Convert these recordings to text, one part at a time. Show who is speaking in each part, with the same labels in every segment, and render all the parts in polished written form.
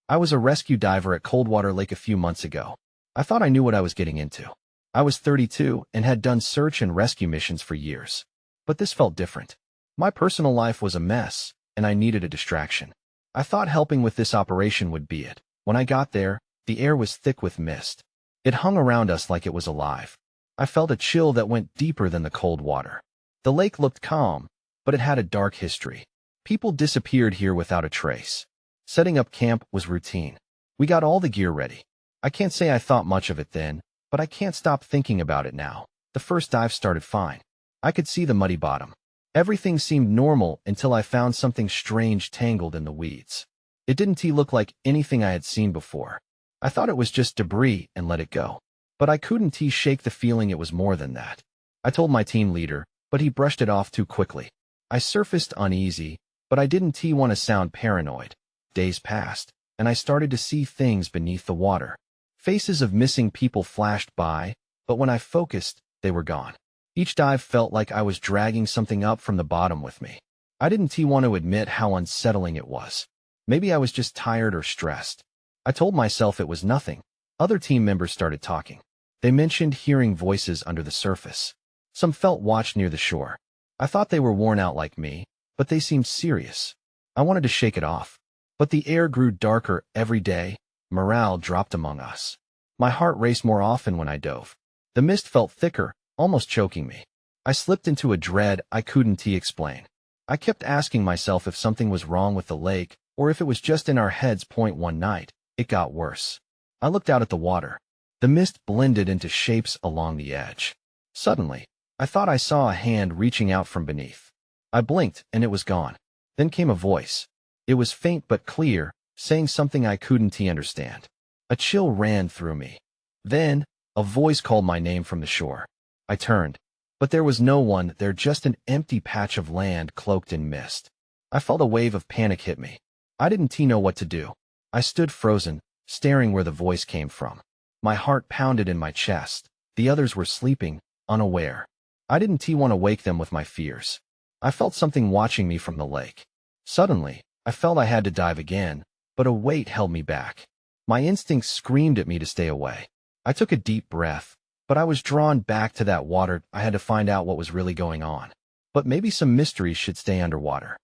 Speaker 1: I was a rescue diver at Coldwater Lake a few months ago. I thought I knew what I was getting into. I was 32 and had done search and rescue missions for years. But this felt different. My personal life was a mess, and I needed a distraction. I thought helping with this operation would be it. When I got there, the air was thick with mist. It hung around us like it was alive. I felt a chill that went deeper than the cold water. The lake looked calm, but it had a dark history. People disappeared here without a trace. Setting up camp was routine. We got all the gear ready. I can't say I thought much of it then, but I can't stop thinking about it now. The first dive started fine. I could see the muddy bottom. Everything seemed normal until I found something strange tangled in the weeds. It didn't look like anything I had seen before. I thought it was just debris and let it go. But I couldn't shake the feeling it was more than that. I told my team leader, but he brushed it off too quickly. I surfaced uneasy, but I didn't want to sound paranoid. Days passed, and I started to see things beneath the water. Faces of missing people flashed by, but when I focused, they were gone. Each dive felt like I was dragging something up from the bottom with me. I didn't want to admit how unsettling it was. Maybe I was just tired or stressed. I told myself it was nothing. Other team members started talking. They mentioned hearing voices under the surface. Some felt watched near the shore. I thought they were worn out like me, but they seemed serious. I wanted to shake it off. But the air grew darker every day. Morale dropped among us. My heart raced more often when I dove. The mist felt thicker, almost choking me. I slipped into a dread I couldn't explain. I kept asking myself if something was wrong with the lake, or if it was just in our heads. One night, it got worse. I looked out at the water. The mist blended into shapes along the edge. Suddenly, I thought I saw a hand reaching out from beneath. I blinked, and it was gone. Then came a voice. It was faint but clear, saying something I couldn't understand. A chill ran through me. Then, a voice called my name from the shore. I turned. But there was no one there, just an empty patch of land cloaked in mist. I felt a wave of panic hit me. I didn't know what to do. I stood frozen, staring where the voice came from. My heart pounded in my chest. The others were sleeping, unaware. I didn't want to wake them with my fears. I felt something watching me from the lake. Suddenly, I felt I had to dive again, but a weight held me back. My instincts screamed at me to stay away. I took a deep breath, but I was drawn back to that water. I had to find out what was really going on. But maybe some mysteries should stay underwater.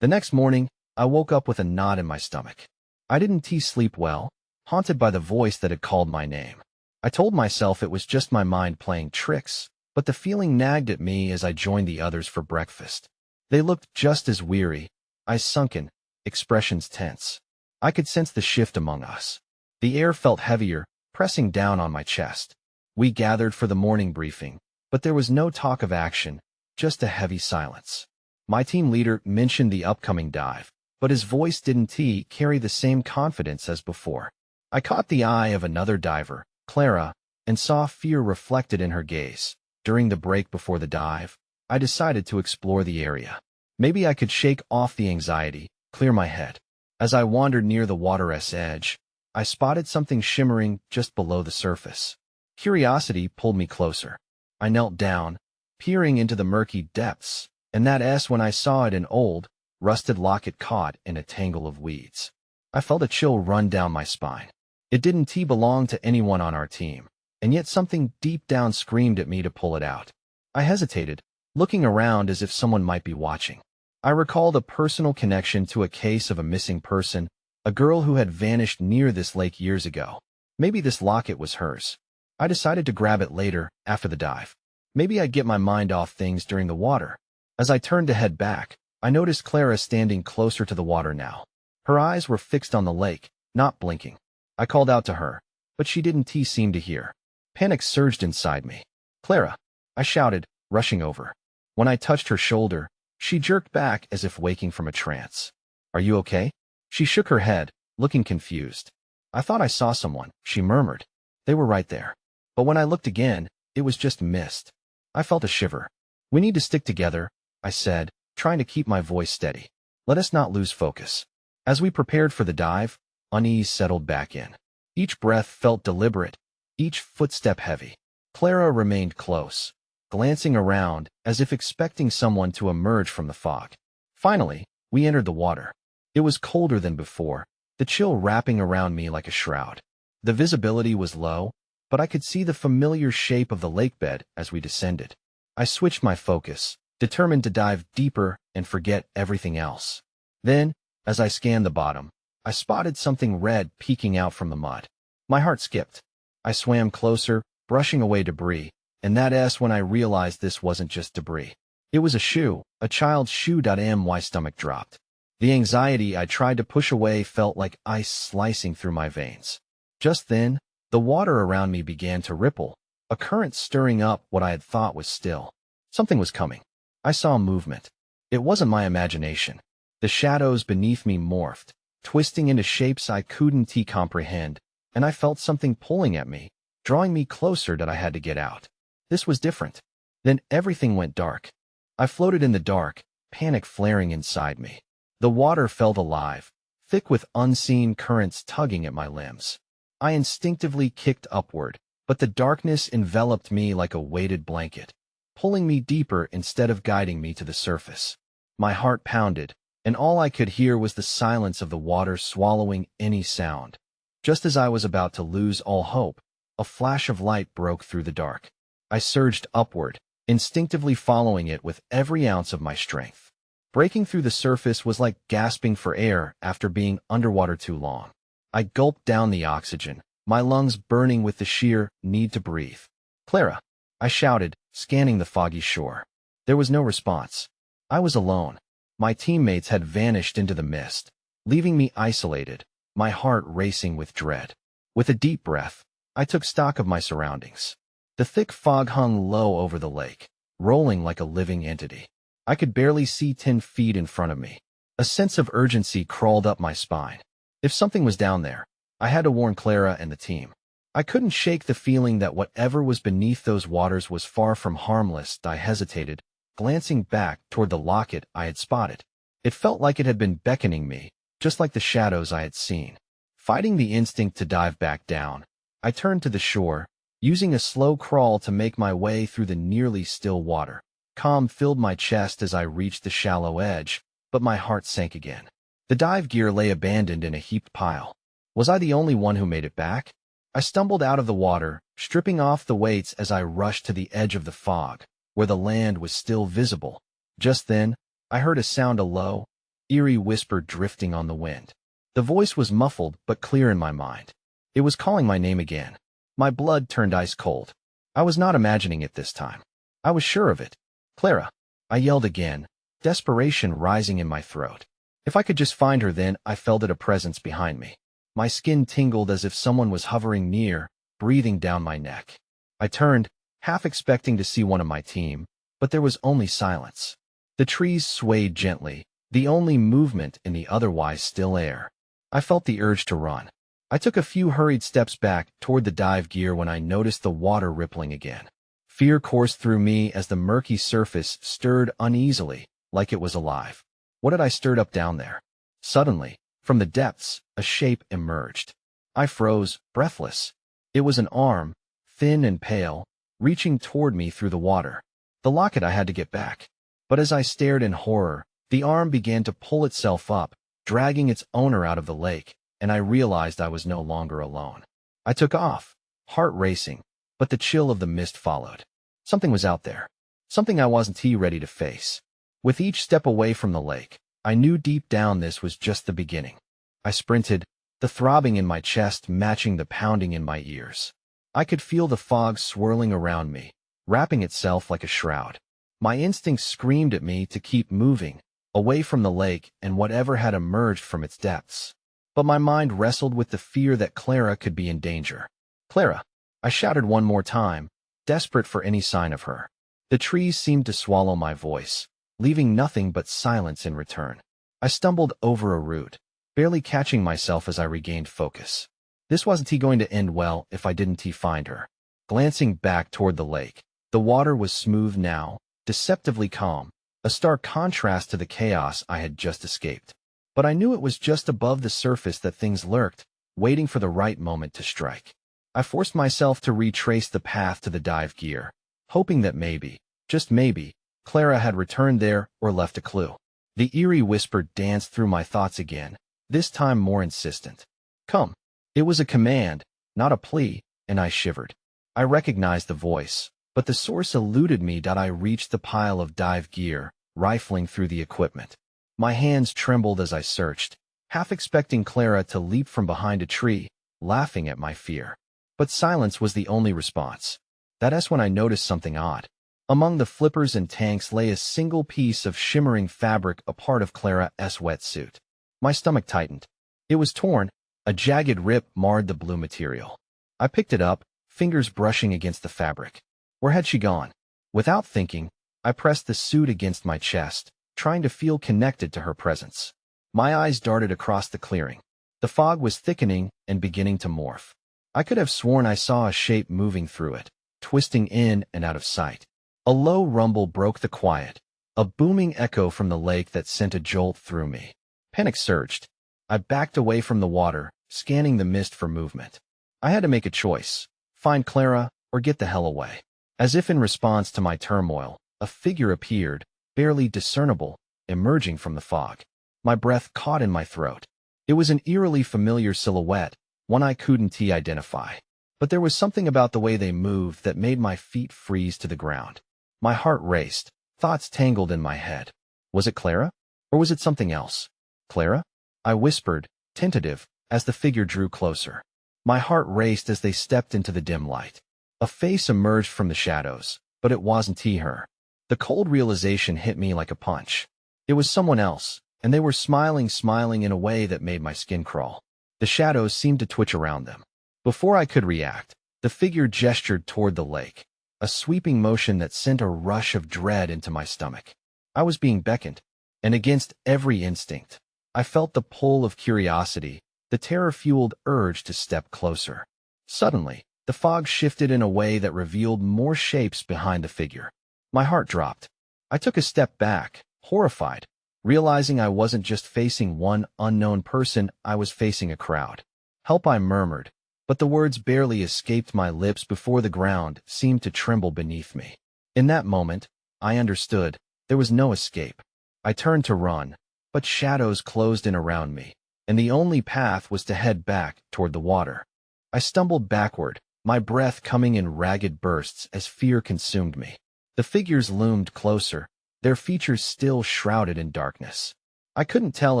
Speaker 1: The next morning, I woke up with a knot in my stomach. I didn't sleep well, haunted by the voice that had called my name. I told myself it was just my mind playing tricks, but the feeling nagged at me as I joined the others for breakfast. They looked just as weary, eyes sunken, expressions tense. I could sense the shift among us. The air felt heavier, pressing down on my chest. We gathered for the morning briefing, but there was no talk of action, just a heavy silence. My team leader mentioned the upcoming dive, but his voice didn't carry the same confidence as before. I caught the eye of another diver, Clara, and saw fear reflected in her gaze. During the break before the dive, I decided to explore the area. Maybe I could shake off the anxiety, clear my head. As I wandered near the water's edge, I spotted something shimmering just below the surface. Curiosity pulled me closer. I knelt down, peering into the murky depths, and that's when I saw it, an old, rusted locket caught in a tangle of weeds. I felt a chill run down my spine. It didn't belong to anyone on our team, and yet something deep down screamed at me to pull it out. I hesitated, looking around as if someone might be watching. I recalled a personal connection to a case of a missing person, a girl who had vanished near this lake years ago. Maybe this locket was hers. I decided to grab it later, after the dive. Maybe I'd get my mind off things during the water. As I turned to head back, I noticed Clara standing closer to the water now. Her eyes were fixed on the lake, not blinking. I called out to her, but she didn't seem to hear. Panic surged inside me. "Clara!" I shouted, rushing over. When I touched her shoulder, she jerked back as if waking from a trance. "Are you okay?" She shook her head, looking confused. "I thought I saw someone," she murmured. "They were right there. But when I looked again, it was just mist." I felt a shiver. "We need to stick together," I said, trying to keep my voice steady. "Let us not lose focus." As we prepared for the dive, unease settled back in. Each breath felt deliberate, each footstep heavy. Clara remained close, glancing around as if expecting someone to emerge from the fog. Finally, we entered the water. It was colder than before, the chill wrapping around me like a shroud. The visibility was low, but I could see the familiar shape of the lake bed as we descended. I switched my focus, determined to dive deeper and forget everything else. Then, as I scanned the bottom, I spotted something red peeking out from the mud. My heart skipped. I swam closer, brushing away debris, and that's when I realized this wasn't just debris. It was a shoe, a child's shoe. My stomach dropped. The anxiety I tried to push away felt like ice slicing through my veins. Just then, the water around me began to ripple, a current stirring up what I had thought was still. Something was coming. I saw movement. It wasn't my imagination. The shadows beneath me morphed, twisting into shapes I couldn't comprehend, and I felt something pulling at me, drawing me closer that I had to get out. This was different. Then everything went dark. I floated in the dark, panic flaring inside me. The water felt alive, thick with unseen currents tugging at my limbs. I instinctively kicked upward, but the darkness enveloped me like a weighted blanket, pulling me deeper instead of guiding me to the surface. My heart pounded, and all I could hear was the silence of the water swallowing any sound. Just as I was about to lose all hope, a flash of light broke through the dark. I surged upward, instinctively following it with every ounce of my strength. Breaking through the surface was like gasping for air after being underwater too long. I gulped down the oxygen, my lungs burning with the sheer need to breathe. "Clara!" I shouted, scanning the foggy shore. There was no response. I was alone. My teammates had vanished into the mist, leaving me isolated, my heart racing with dread. With a deep breath, I took stock of my surroundings. The thick fog hung low over the lake, rolling like a living entity. I could barely see 10 feet in front of me. A sense of urgency crawled up my spine. If something was down there, I had to warn Clara and the team. I couldn't shake the feeling that whatever was beneath those waters was far from harmless. I hesitated, glancing back toward the locket I had spotted. It felt like it had been beckoning me, just like the shadows I had seen. Fighting the instinct to dive back down, I turned to the shore, using a slow crawl to make my way through the nearly still water. Calm filled my chest as I reached the shallow edge, but my heart sank again. The dive gear lay abandoned in a heaped pile. Was I the only one who made it back? I stumbled out of the water, stripping off the weights as I rushed to the edge of the fog, where the land was still visible. Just then, I heard a sound, a low, eerie whisper drifting on the wind. The voice was muffled but clear in my mind. It was calling my name again. My blood turned ice cold. I was not imagining it this time. I was sure of it. "Clara!" I yelled again, desperation rising in my throat. If I could just find her then, I felt a presence behind me. My skin tingled as if someone was hovering near, breathing down my neck. I turned, half expecting to see one of my team, but there was only silence. The trees swayed gently, the only movement in the otherwise still air. I felt the urge to run. I took a few hurried steps back toward the dive gear when I noticed the water rippling again. Fear coursed through me as the murky surface stirred uneasily, like it was alive. What had I stirred up down there? Suddenly, from the depths, a shape emerged. I froze, breathless. It was an arm, thin and pale, reaching toward me through the water. The locket I had to get back. But as I stared in horror, the arm began to pull itself up, dragging its owner out of the lake, and I realized I was no longer alone. I took off, heart racing, but the chill of the mist followed. Something was out there. Something I wasn't ready to face. With each step away from the lake, I knew deep down this was just the beginning. I sprinted, the throbbing in my chest matching the pounding in my ears. I could feel the fog swirling around me, wrapping itself like a shroud. My instincts screamed at me to keep moving, away from the lake and whatever had emerged from its depths. But my mind wrestled with the fear that Clara could be in danger. "Clara!" I shouted one more time, desperate for any sign of her. The trees seemed to swallow my voice, leaving nothing but silence in return. I stumbled over a root, barely catching myself as I regained focus. This wasn't going to end well if I didn't find her. Glancing back toward the lake, the water was smooth now, deceptively calm, a stark contrast to the chaos I had just escaped. But I knew it was just above the surface that things lurked, waiting for the right moment to strike. I forced myself to retrace the path to the dive gear, hoping that maybe, just maybe, Clara had returned there or left a clue. The eerie whisper danced through my thoughts again, this time more insistent. Come. It was a command, not a plea, and I shivered. I recognized the voice, but the source eluded me. I reached the pile of dive gear, rifling through the equipment. My hands trembled as I searched, half expecting Clara to leap from behind a tree, laughing at my fear. But silence was the only response. That's when I noticed something odd. Among the flippers and tanks lay a single piece of shimmering fabric, a part of Clara's wetsuit. My stomach tightened. It was torn. A jagged rip marred the blue material. I picked it up, fingers brushing against the fabric. Where had she gone? Without thinking, I pressed the suit against my chest, trying to feel connected to her presence. My eyes darted across the clearing. The fog was thickening and beginning to morph. I could have sworn I saw a shape moving through it, twisting in and out of sight. A low rumble broke the quiet, a booming echo from the lake that sent a jolt through me. Panic surged. I backed away from the water, scanning the mist for movement. I had to make a choice: find Clara or get the hell away. As if in response to my turmoil, a figure appeared, barely discernible, emerging from the fog. My breath caught in my throat. It was an eerily familiar silhouette, one I couldn't identify. But there was something about the way they moved that made my feet freeze to the ground. My heart raced, thoughts tangled in my head. Was it Clara? Or was it something else? Clara? I whispered, tentative, as the figure drew closer. My heart raced as they stepped into the dim light. A face emerged from the shadows, but it wasn't her. The cold realization hit me like a punch. It was someone else, and they were smiling in a way that made my skin crawl. The shadows seemed to twitch around them. Before I could react, the figure gestured toward the lake, a sweeping motion that sent a rush of dread into my stomach. I was being beckoned, and against every instinct, I felt the pull of curiosity, the terror-fueled urge to step closer. Suddenly, the fog shifted in a way that revealed more shapes behind the figure. My heart dropped. I took a step back, horrified, realizing I wasn't just facing one unknown person, I was facing a crowd. Help, I murmured, but the words barely escaped my lips before the ground seemed to tremble beneath me. In that moment, I understood. There was no escape. I turned to run, but shadows closed in around me, and the only path was to head back toward the water. I stumbled backward, my breath coming in ragged bursts as fear consumed me. The figures loomed closer, their features still shrouded in darkness. I couldn't tell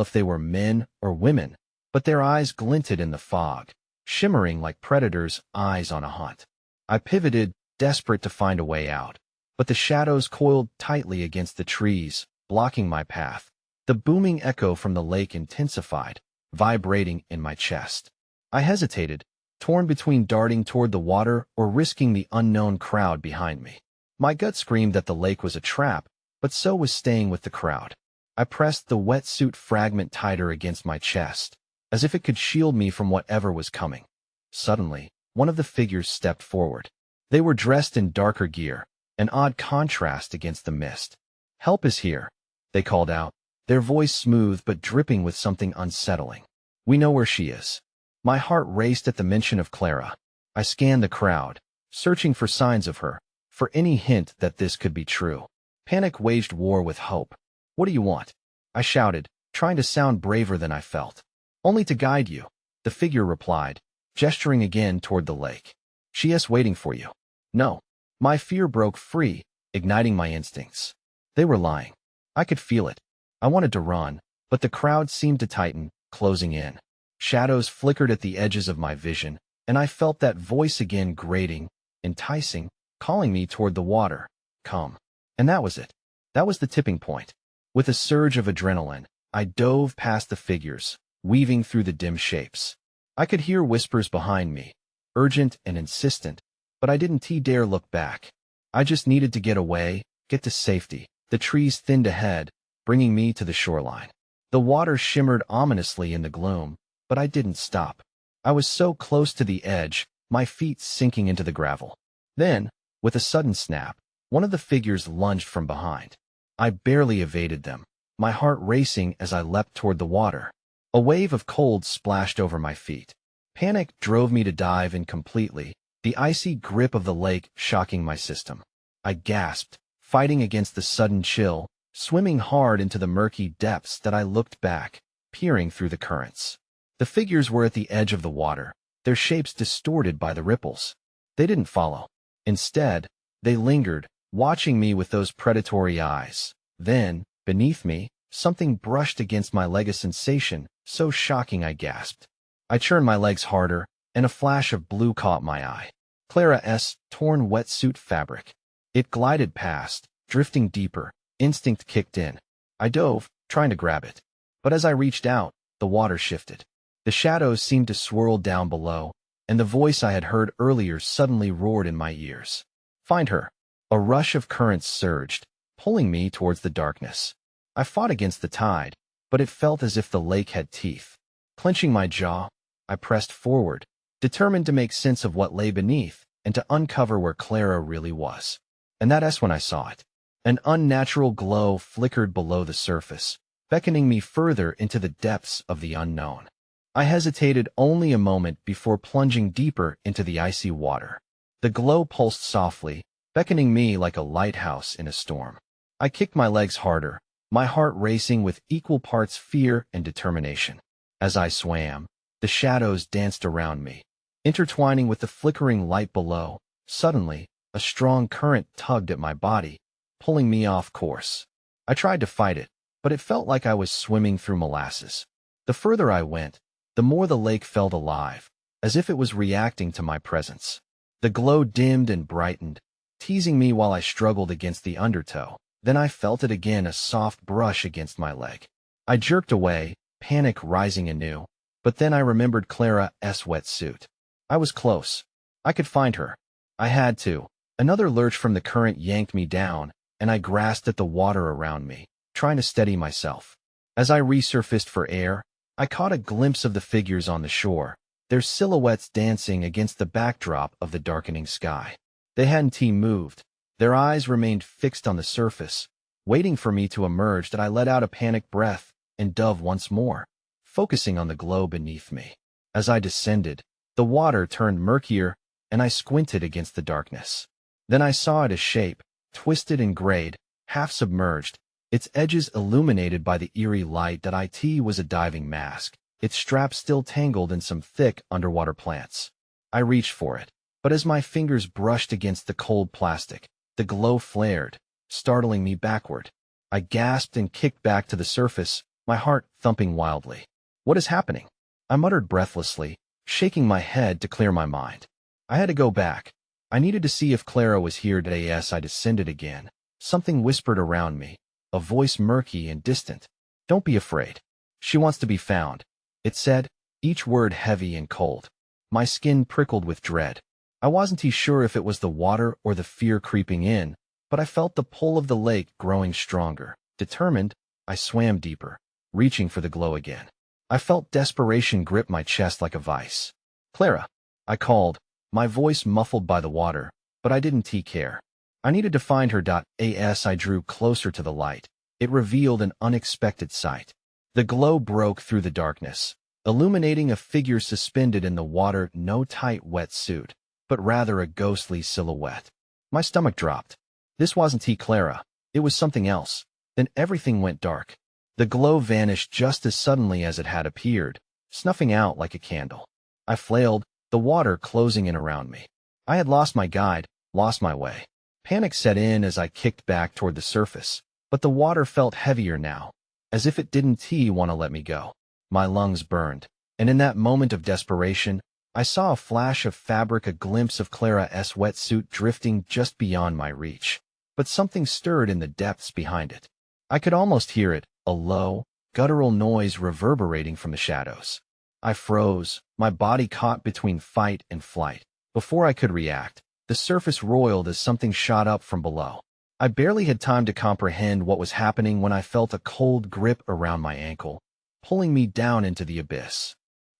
Speaker 1: if they were men or women, but their eyes glinted in the fog, shimmering like predators' eyes on a hunt. I pivoted, desperate to find a way out, but the shadows coiled tightly against the trees, blocking my path. The booming echo from the lake intensified, vibrating in my chest. I hesitated, torn between darting toward the water or risking the unknown crowd behind me. My gut screamed that the lake was a trap, but so was staying with the crowd. I pressed the wetsuit fragment tighter against my chest, as if it could shield me from whatever was coming. Suddenly, one of the figures stepped forward. They were dressed in darker gear, an odd contrast against the mist. "Help is here," they called out, their voice smooth but dripping with something unsettling. "We know where she is." My heart raced at the mention of Clara. I scanned the crowd, searching for signs of her, for any hint that this could be true. Panic waged war with hope. "What do you want?" I shouted, trying to sound braver than I felt. "Only to guide you," the figure replied, gesturing again toward the lake. "She is waiting for you." No. My fear broke free, igniting my instincts. They were lying. I could feel it. I wanted to run, but the crowd seemed to tighten, closing in. Shadows flickered at the edges of my vision, and I felt that voice again, grating, enticing, calling me toward the water. "Come." And that was it. That was the tipping point. With a surge of adrenaline, I dove past the figures, weaving through the dim shapes. I could hear whispers behind me, urgent and insistent, but I didn't dare look back. I just needed to get away, get to safety. The trees thinned ahead, bringing me to the shoreline. The water shimmered ominously in the gloom, but I didn't stop. I was so close to the edge, my feet sinking into the gravel. Then, with a sudden snap, one of the figures lunged from behind. I barely evaded them, my heart racing as I leapt toward the water. A wave of cold splashed over my feet. Panic drove me to dive in completely, the icy grip of the lake shocking my system. I gasped, fighting against the sudden chill, swimming hard into the murky depths that I looked back, peering through the currents. The figures were at the edge of the water, their shapes distorted by the ripples. They didn't follow. Instead, they lingered, watching me with those predatory eyes. Then, beneath me, something brushed against my leg, a sensation so shocking I gasped. I churned my legs harder, and a flash of blue caught my eye. Clara's torn wetsuit fabric. It glided past, drifting deeper. Instinct kicked in. I dove, trying to grab it. But as I reached out, the water shifted. The shadows seemed to swirl down below, and the voice I had heard earlier suddenly roared in my ears. Find her. A rush of currents surged, pulling me towards the darkness. I fought against the tide, but it felt as if the lake had teeth. Clenching my jaw, I pressed forward, determined to make sense of what lay beneath and to uncover where Clara really was. And that's when I saw it. An unnatural glow flickered below the surface, beckoning me further into the depths of the unknown. I hesitated only a moment before plunging deeper into the icy water. The glow pulsed softly, beckoning me like a lighthouse in a storm. I kicked my legs harder, my heart racing with equal parts fear and determination. As I swam, the shadows danced around me, intertwining with the flickering light below. Suddenly, a strong current tugged at my body, pulling me off course. I tried to fight it, but it felt like I was swimming through molasses. The further I went, the more the lake felt alive, as if it was reacting to my presence. The glow dimmed and brightened, teasing me while I struggled against the undertow. Then I felt it again, a soft brush against my leg. I jerked away, panic rising anew, but then I remembered Clara's wetsuit. I was close. I could find her. I had to. Another lurch from the current yanked me down, and I grasped at the water around me, trying to steady myself. As I resurfaced for air, I caught a glimpse of the figures on the shore, their silhouettes dancing against the backdrop of the darkening sky. They hadn't moved. Their eyes remained fixed on the surface, waiting for me to emerge. That I let out a panicked breath and dove once more, focusing on the glow beneath me. As I descended, the water turned murkier, and I squinted against the darkness. Then I saw it, a shape, twisted and grayed, half submerged, its edges illuminated by the eerie light. That it was a diving mask, its strap still tangled in some thick underwater plants. I reached for it, but as my fingers brushed against the cold plastic, the glow flared, startling me backward. I gasped and kicked back to the surface, my heart thumping wildly. What is happening? I muttered breathlessly, shaking my head to clear my mind. I had to go back. I needed to see if Clara was here. As I descended again, something whispered around me, a voice murky and distant. Don't be afraid. She wants to be found, it said, each word heavy and cold. My skin prickled with dread. I wasn't sure if it was the water or the fear creeping in, but I felt the pull of the lake growing stronger. Determined, I swam deeper, reaching for the glow again. I felt desperation grip my chest like a vice. Clara, I called, my voice muffled by the water, but I didn't care. I needed to find her. As I drew closer to the light, it revealed an unexpected sight. The glow broke through the darkness, illuminating a figure suspended in the water. No tight wetsuit, but rather a ghostly silhouette. My stomach dropped. This wasn't Clara. It was something else. Then everything went dark. The glow vanished just as suddenly as it had appeared, snuffing out like a candle. I flailed, the water closing in around me. I had lost my guide, lost my way. Panic set in as I kicked back toward the surface, but the water felt heavier now, as if it didn't want to let me go. My lungs burned, and in that moment of desperation, I saw a flash of fabric, a glimpse of Clara's wetsuit drifting just beyond my reach. But something stirred in the depths behind it. I could almost hear it, a low, guttural noise reverberating from the shadows. I froze, my body caught between fight and flight. Before I could react, the surface roiled as something shot up from below. I barely had time to comprehend what was happening when I felt a cold grip around my ankle, pulling me down into the abyss.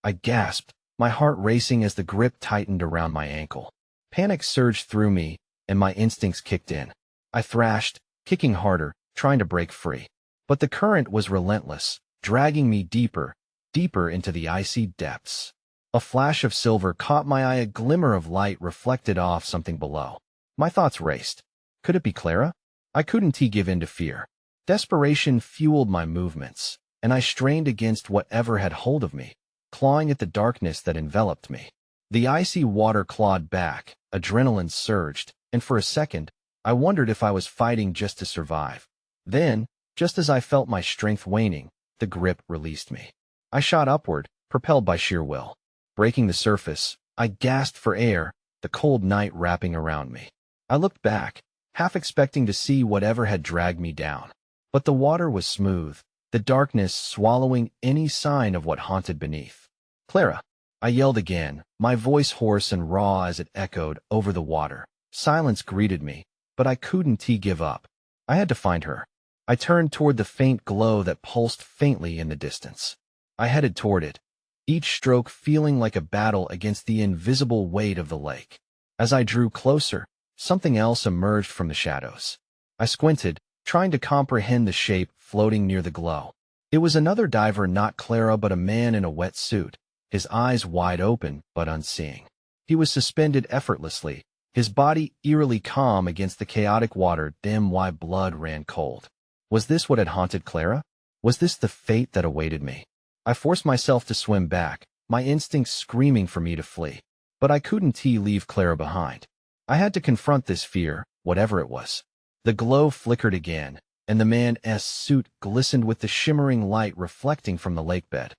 Speaker 1: I gasped, my heart racing as the grip tightened around my ankle. Panic surged through me, and my instincts kicked in. I thrashed, kicking harder, trying to break free. But the current was relentless, dragging me deeper, deeper into the icy depths. A flash of silver caught my eye, a glimmer of light reflected off something below. My thoughts raced. Could it be Clara? I couldn't give in to fear. Desperation fueled my movements. and I strained against whatever had hold of me, clawing at the darkness that enveloped me. The icy water clawed back, adrenaline surged, and for a second, I wondered if I was fighting just to survive. Then, just as I felt my strength waning, the grip released me. I shot upward, propelled by sheer will. Breaking the surface, I gasped for air, the cold night wrapping around me. I looked back, half expecting to see whatever had dragged me down. But the water was smooth, the darkness swallowing any sign of what haunted beneath. "Clara!" I yelled again, my voice hoarse and raw as it echoed over the water. Silence greeted me, but I couldn't give up. I had to find her. I turned toward the faint glow that pulsed faintly in the distance. I headed toward it, each stroke feeling like a battle against the invisible weight of the lake. As I drew closer, something else emerged from the shadows. I squinted, trying to comprehend the shape floating near the glow. It was another diver, not Clara, but a man in a wet suit, his eyes wide open but unseeing. He was suspended effortlessly, his body eerily calm against the chaotic water. Damn, why blood ran cold. Was this what had haunted Clara? Was this the fate that awaited me? I forced myself to swim back, my instincts screaming for me to flee. But I couldn't leave Clara behind. I had to confront this fear, whatever it was. The glow flickered again, and the man's suit glistened with the shimmering light reflecting from the lakebed.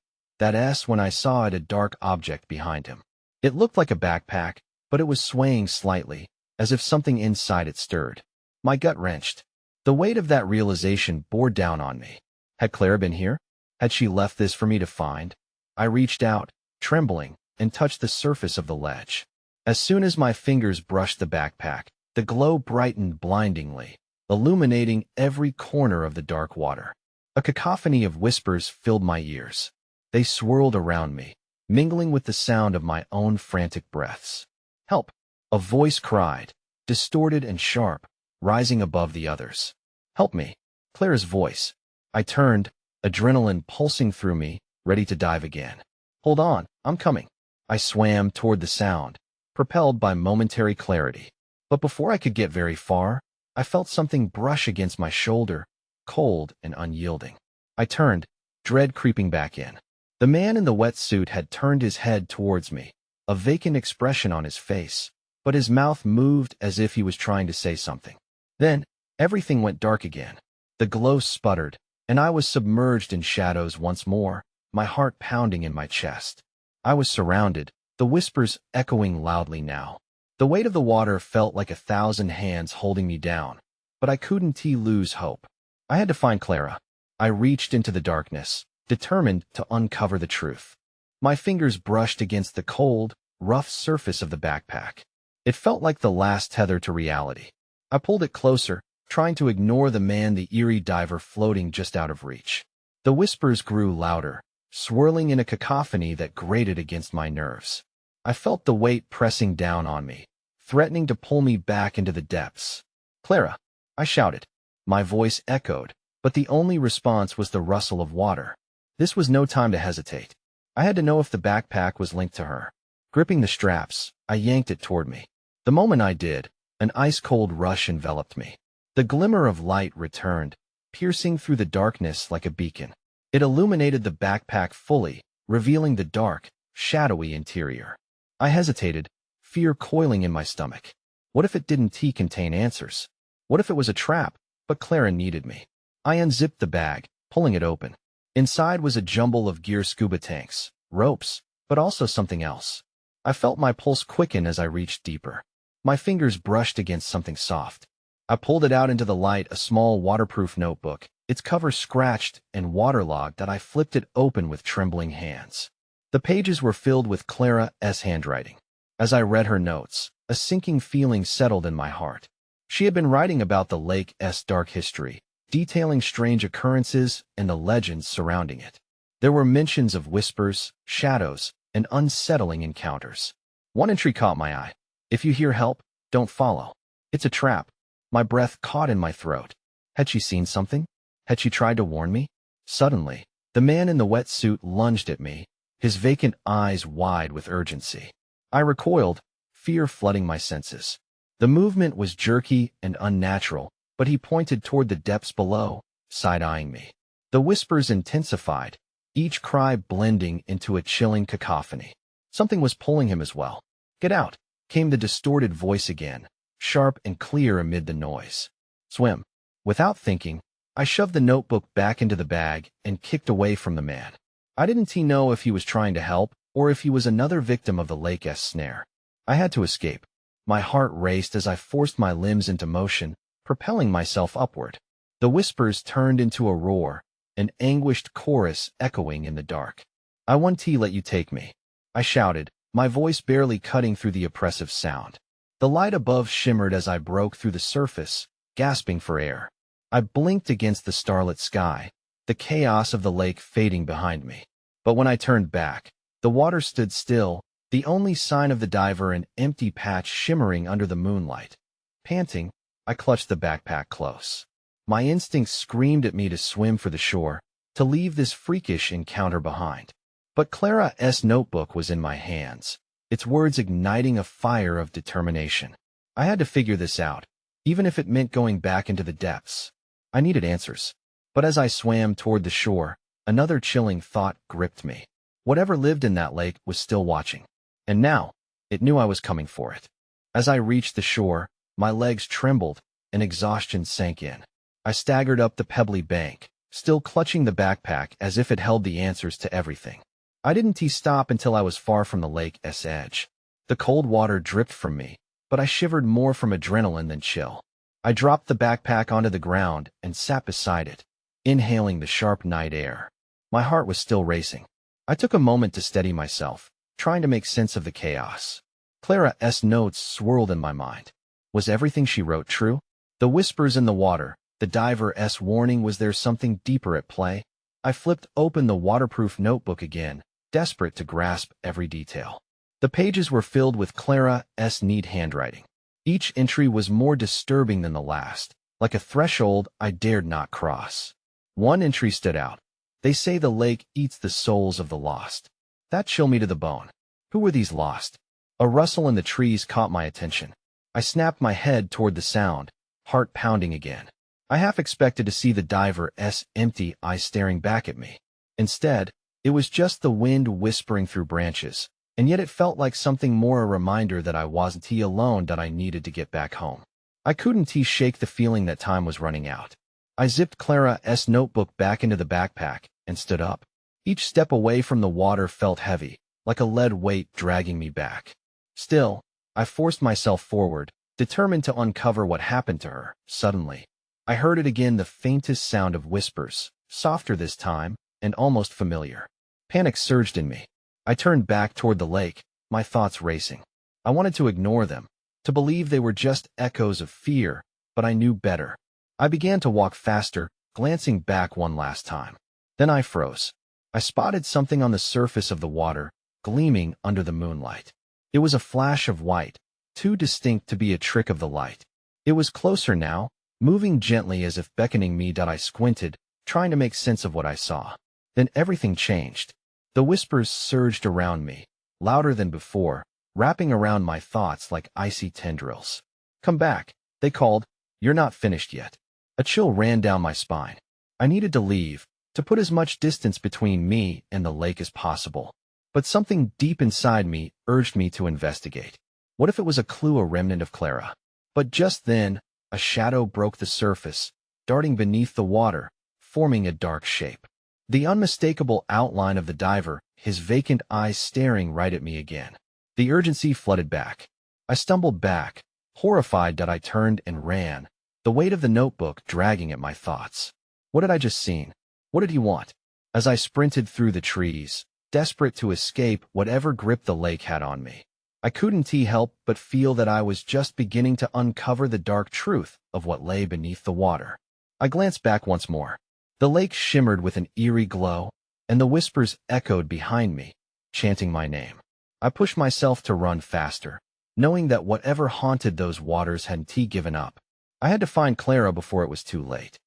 Speaker 1: When I saw it, a dark object behind him. It looked like a backpack, but it was swaying slightly, as if something inside it stirred. My gut wrenched. The weight of that realization bore down on me. Had Clara been here? Had she left this for me to find? I reached out, trembling, and touched the surface of the ledge. As soon as my fingers brushed the backpack, the glow brightened blindingly, illuminating every corner of the dark water. A cacophony of whispers filled my ears. They swirled around me, mingling with the sound of my own frantic breaths. "Help!" a voice cried, distorted and sharp, rising above the others. "Help me!" Clara's voice. I turned, adrenaline pulsing through me, ready to dive again. "Hold on, I'm coming." I swam toward the sound, propelled by momentary clarity. But before I could get very far, I felt something brush against my shoulder, cold and unyielding. I turned, dread creeping back in. The man in the wetsuit had turned his head towards me, a vacant expression on his face, but his mouth moved as if he was trying to say something. Then, everything went dark again. The glow sputtered, and I was submerged in shadows once more, my heart pounding in my chest. I was surrounded, the whispers echoing loudly now. The weight of the water felt like 1,000 hands holding me down, but I couldn't lose hope. I had to find Clara. I reached into the darkness, determined to uncover the truth. My fingers brushed against the cold, rough surface of the backpack. It felt like the last tether to reality. I pulled it closer, trying to ignore the eerie diver floating just out of reach. The whispers grew louder, swirling in a cacophony that grated against my nerves. I felt the weight pressing down on me, threatening to pull me back into the depths. "Clara!" I shouted. My voice echoed, but the only response was the rustle of water. This was no time to hesitate. I had to know if the backpack was linked to her. Gripping the straps, I yanked it toward me. The moment I did, an ice-cold rush enveloped me. The glimmer of light returned, piercing through the darkness like a beacon. It illuminated the backpack fully, revealing the dark, shadowy interior. I hesitated, fear coiling in my stomach. What if it didn't contain answers? What if it was a trap? But Clara needed me. I unzipped the bag, pulling it open. Inside was a jumble of gear: scuba tanks, ropes, but also something else. I felt my pulse quicken as I reached deeper. My fingers brushed against something soft. I pulled it out into the light, a small waterproof notebook, its cover scratched and waterlogged. That I flipped it open with trembling hands. The pages were filled with Clara's handwriting. As I read her notes, a sinking feeling settled in my heart. She had been writing about the lake's dark history, detailing strange occurrences and the legends surrounding it. There were mentions of whispers, shadows, and unsettling encounters. One entry caught my eye. "If you hear help, don't follow. It's a trap." My breath caught in my throat. Had she seen something? Had she tried to warn me? Suddenly, the man in the wetsuit lunged at me, his vacant eyes wide with urgency. I recoiled, fear flooding my senses. The movement was jerky and unnatural, but he pointed toward the depths below, side-eyeing me. The whispers intensified, each cry blending into a chilling cacophony. Something was pulling him as well. "Get out," came the distorted voice again, sharp and clear amid the noise. "Swim." Without thinking, I shoved the notebook back into the bag and kicked away from the man. I didn't know if he was trying to help or if he was another victim of the lake's snare. I had to escape. My heart raced as I forced my limbs into motion, propelling myself upward. The whispers turned into a roar, an anguished chorus echoing in the dark. "I won't let you take me," I shouted, my voice barely cutting through the oppressive sound. The light above shimmered as I broke through the surface, gasping for air. I blinked against the starlit sky, the chaos of the lake fading behind me. But when I turned back, the water stood still, the only sign of the diver an empty patch shimmering under the moonlight. Panting, I clutched the backpack close. My instincts screamed at me to swim for the shore, to leave this freakish encounter behind. But Clara's notebook was in my hands, its words igniting a fire of determination. I had to figure this out, even if it meant going back into the depths. I needed answers. But as I swam toward the shore, another chilling thought gripped me. Whatever lived in that lake was still watching. And now, it knew I was coming for it. As I reached the shore, my legs trembled, and exhaustion sank in. I staggered up the pebbly bank, still clutching the backpack as if it held the answers to everything. I didn't stop until I was far from the lake's edge. The cold water dripped from me, but I shivered more from adrenaline than chill. I dropped the backpack onto the ground and sat beside it, inhaling the sharp night air. My heart was still racing. I took a moment to steady myself, trying to make sense of the chaos. Clara's notes swirled in my mind. Was everything she wrote true? The whispers in the water, the diver's warning, was there something deeper at play? I flipped open the waterproof notebook again, desperate to grasp every detail. The pages were filled with Clara's neat handwriting. Each entry was more disturbing than the last, like a threshold I dared not cross. One entry stood out. "They say the lake eats the souls of the lost." That chilled me to the bone. Who were these lost? A rustle in the trees caught my attention. I snapped my head toward the sound, heart pounding again. I half expected to see the diver's empty eyes staring back at me. Instead, it was just the wind whispering through branches, and yet it felt like something more, a reminder that I wasn't alone, that I needed to get back home. I couldn't shake the feeling that time was running out. I zipped Clara's notebook back into the backpack and stood up. Each step away from the water felt heavy, like a lead weight dragging me back. Still, I forced myself forward, determined to uncover what happened to her. Suddenly, I heard it again, the faintest sound of whispers, softer this time, and almost familiar. Panic surged in me. I turned back toward the lake, my thoughts racing. I wanted to ignore them, to believe they were just echoes of fear, but I knew better. I began to walk faster, glancing back one last time. Then I froze. I spotted something on the surface of the water, gleaming under the moonlight. It was a flash of white, too distinct to be a trick of the light. It was closer now, moving gently as if beckoning me. I squinted, trying to make sense of what I saw. Then everything changed. The whispers surged around me, louder than before, wrapping around my thoughts like icy tendrils. "Come back," they called. "You're not finished yet." A chill ran down my spine. I needed to leave, to put as much distance between me and the lake as possible. But something deep inside me urged me to investigate. What if it was a clue, a remnant of Clara? But just then, a shadow broke the surface, darting beneath the water, forming a dark shape. The unmistakable outline of the diver, his vacant eyes staring right at me again. The urgency flooded back. I stumbled back, horrified that I turned and ran, the weight of the notebook dragging at my thoughts. What had I just seen? What did he want? As I sprinted through the trees, desperate to escape whatever grip the lake had on me, I couldn't help but feel that I was just beginning to uncover the dark truth of what lay beneath the water. I glanced back once more. The lake shimmered with an eerie glow, and the whispers echoed behind me, chanting my name. I pushed myself to run faster, knowing that whatever haunted those waters hadn't given up. I had to find Clara before it was too late.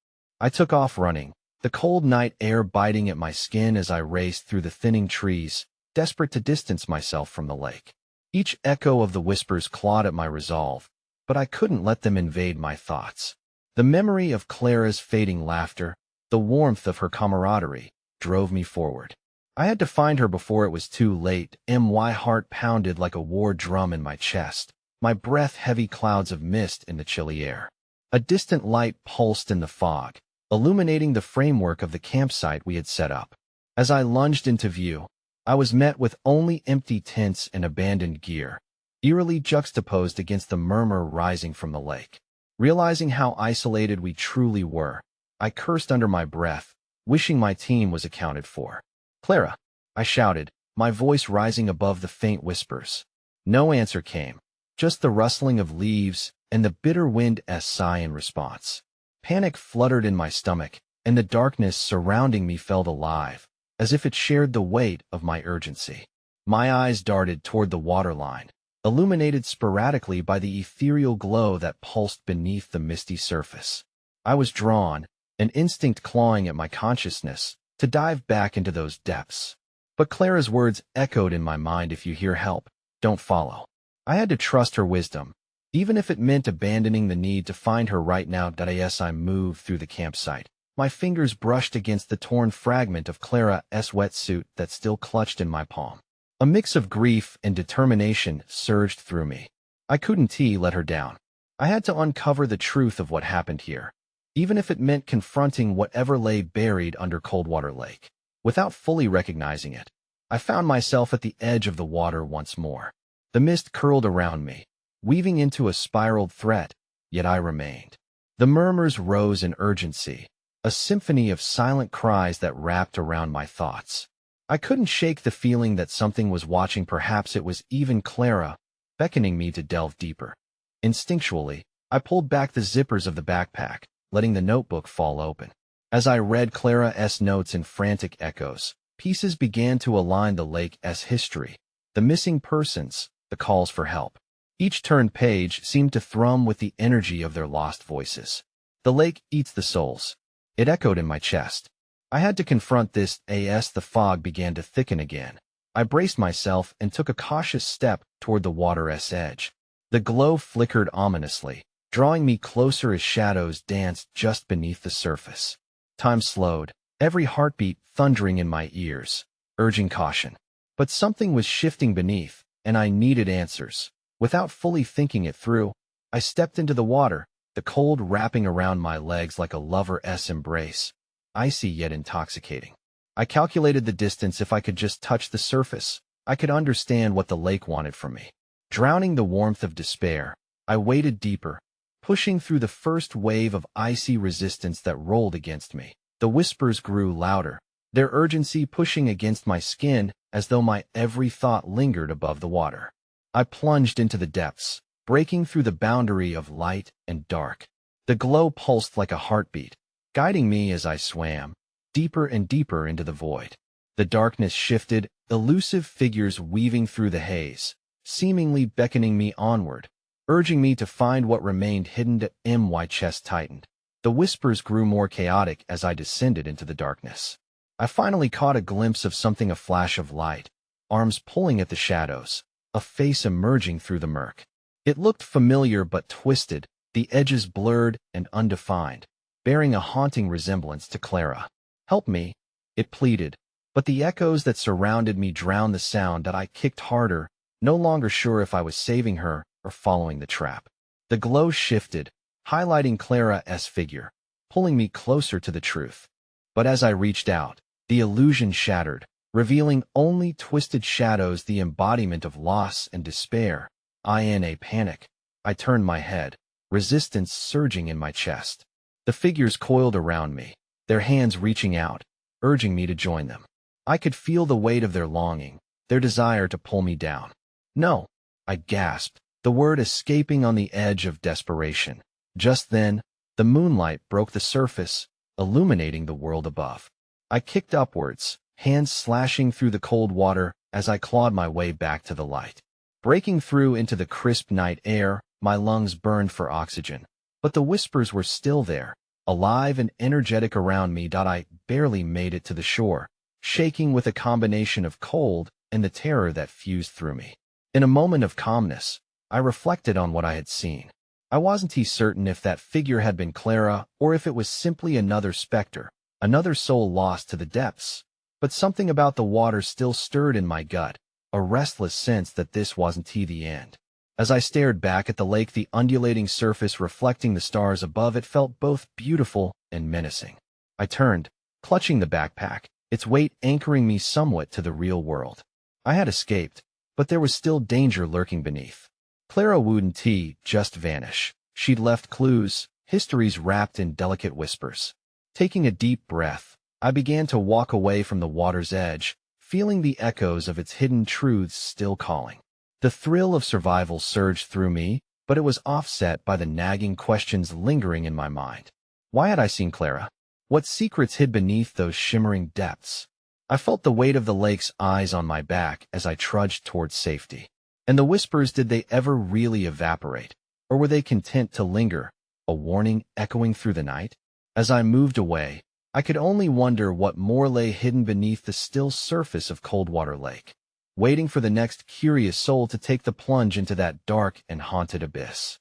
Speaker 1: I took off running, the cold night air biting at my skin as I raced through the thinning trees, desperate to distance myself from the lake. Each echo of the whispers clawed at my resolve, but I couldn't let them invade my thoughts. The memory of Clara's fading laughter, The warmth of her camaraderie drove me forward. I had to find her before it was too late. My heart pounded like a war drum in my chest, my breath heavy clouds of mist in the chilly air. A distant light pulsed in the fog, illuminating the framework of the campsite we had set up. As I lunged into view, I was met with only empty tents and abandoned gear, eerily juxtaposed against the murmur rising from the lake. Realizing how isolated we truly were, I cursed under my breath, wishing my team was accounted for. "Clara," I shouted, my voice rising above the faint whispers. No answer came, just the rustling of leaves and the bitter wind's sigh in response. Panic fluttered in my stomach, and the darkness surrounding me felt alive, as if it shared the weight of my urgency. My eyes darted toward the waterline, illuminated sporadically by the ethereal glow that pulsed beneath the misty surface. I was drawn, an instinct clawing at my consciousness, to dive back into those depths. But Clara's words echoed in my mind: "If you hear help, don't follow." I had to trust her wisdom, even if it meant abandoning the need to find her right now. As I moved through the campsite, my fingers brushed against the torn fragment of Clara's wetsuit that still clutched in my palm. A mix of grief and determination surged through me. I couldn't let her down. I had to uncover the truth of what happened here, even if it meant confronting whatever lay buried under Coldwater Lake. Without fully recognizing it, I found myself at the edge of the water once more. The mist curled around me, weaving into a spiraled threat, yet I remained. The murmurs rose in urgency, a symphony of silent cries that wrapped around my thoughts. I couldn't shake the feeling that something was watching. Perhaps it was even Clara, beckoning me to delve deeper. Instinctually, I pulled back the zippers of the backpack, letting the notebook fall open. As I read Clara's notes in frantic echoes, pieces began to align: the lake's history, the missing persons, the calls for help. Each turned page seemed to thrum with the energy of their lost voices. "The lake eats the souls," it echoed in my chest. I had to confront this as the fog began to thicken again. I braced myself and took a cautious step toward the water's edge. The glow flickered ominously, drawing me closer as shadows danced just beneath the surface. Time slowed, every heartbeat thundering in my ears, urging caution. But something was shifting beneath, and I needed answers. Without fully thinking it through, I stepped into the water, the cold wrapping around my legs like a lover's embrace, icy yet intoxicating. I calculated the distance. If I could just touch the surface, I could understand what the lake wanted from me. Drowning the warmth of despair, I waded deeper, pushing through the first wave of icy resistance that rolled against me. The whispers grew louder, their urgency pushing against my skin as though my every thought lingered above the water. I plunged into the depths, breaking through the boundary of light and dark. The glow pulsed like a heartbeat, guiding me as I swam, deeper and deeper into the void. The darkness shifted, elusive figures weaving through the haze, seemingly beckoning me onward, urging me to find what remained hidden. My chest tightened. The whispers grew more chaotic as I descended into the darkness. I finally caught a glimpse of something: a flash of light, arms pulling at the shadows, a face emerging through the murk. It looked familiar but twisted, the edges blurred and undefined, bearing a haunting resemblance to Clara. "Help me," it pleaded, but the echoes that surrounded me drowned the sound. I kicked harder, no longer sure if I was saving her or following the trap. The glow shifted, highlighting Clara's figure, pulling me closer to the truth. But as I reached out, the illusion shattered, revealing only twisted shadows, the embodiment of loss and despair. In a panic, I turned my head, resistance surging in my chest. The figures coiled around me, their hands reaching out, urging me to join them. I could feel the weight of their longing, their desire to pull me down. "No," I gasped, the word escaping on the edge of desperation. Just then, the moonlight broke the surface, illuminating the world above. I kicked upwards, hands slashing through the cold water as I clawed my way back to the light. Breaking through into the crisp night air, my lungs burned for oxygen. But the whispers were still there, alive and energetic around me. I barely made it to the shore, shaking with a combination of cold and the terror that fused through me. In a moment of calmness, I reflected on what I had seen. I wasn't certain if that figure had been Clara or if it was simply another specter, Another soul lost to the depths. But something about the water still stirred in my gut, a restless sense that this wasn't the end. As I stared back at the lake, the undulating surface reflecting the stars above it felt both beautiful and menacing. I turned, clutching the backpack, its weight anchoring me somewhat to the real world. I had escaped, but there was still danger lurking beneath. Clara wouldn't just vanish. She'd left clues, histories wrapped in delicate whispers. Taking a deep breath, I began to walk away from the water's edge, feeling the echoes of its hidden truths still calling. The thrill of survival surged through me, but it was offset by the nagging questions lingering in my mind. Why had I seen Clara? What secrets hid beneath those shimmering depths? I felt the weight of the lake's eyes on my back as I trudged towards safety. And the whispers, did they ever really evaporate? Or were they content to linger, a warning echoing through the night? As I moved away, I could only wonder what more lay hidden beneath the still surface of Coldwater Lake, waiting for the next curious soul to take the plunge into that dark and haunted abyss.